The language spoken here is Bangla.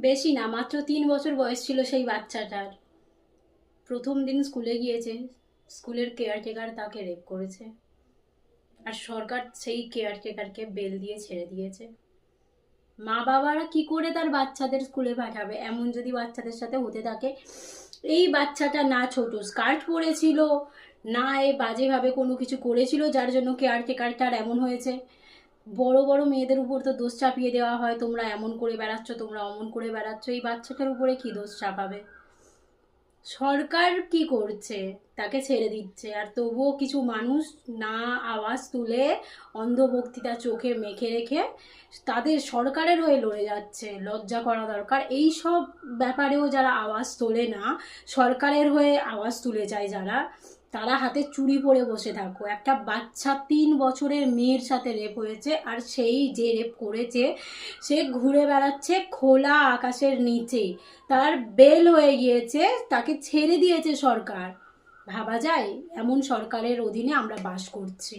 বেশি না, মাত্র 3 বছর বয়স ছিল সেই বাচ্চাটার। প্রথম দিন স্কুলে গিয়েছে, স্কুলের কেয়ারটেকার তাকে রেপ করেছে, আর সরকার সেই কেয়ারটেকারকে বেল দিয়ে ছেড়ে দিয়েছে। মা বাবারা কি করে তার বাচ্চাদের স্কুলে পাঠাবে? এমন যদি বাচ্চাদের সাথে হতে থাকে। এই বাচ্চাটা না ছোট স্কার্ট পরেছিল, না এ বাজেভাবে কোনো কিছু করেছিল যার জন্য কেয়ারটেকারটার এমন হয়েছে। বড় বড় মেয়েদের উপর তো দোষ চাপিয়ে দেওয়া হয়, তোমরা এমন করে বেড়াচ্ছ, তোমরা অমন করে বেড়াচ্ছ। এই বাচ্চাটার উপরে কি দোষ চাপাবে? সরকার কি করছে? তাকে ছেড়ে দিচ্ছে, আর তবুও কিছু মানুষ না আওয়াজ তুলে অন্ধভক্তিটা চোখে মেখে রেখে তাদের সরকারের হয়ে লড়ে যাচ্ছে। লজ্জা করা দরকার। এই সব ব্যাপারেও যারা আওয়াজ তোলে না, সরকারের হয়ে আওয়াজ তুলে যায় যারা, তারা হাতে চুড়ি পরে বসে থাকো। একটা বাচ্চা 3 বছরের মেয়ের সাথে রেপ হয়েছে, আর সেই যে রেপ করেছে সে ঘুরে বেড়াচ্ছে খোলা আকাশের নিচে। তার বেল হয়ে গিয়েছে, তাকে ছেড়ে দিয়েছে সরকার। ভাবা যায় এমন সরকারের অধীনে আমরা বাস করছি?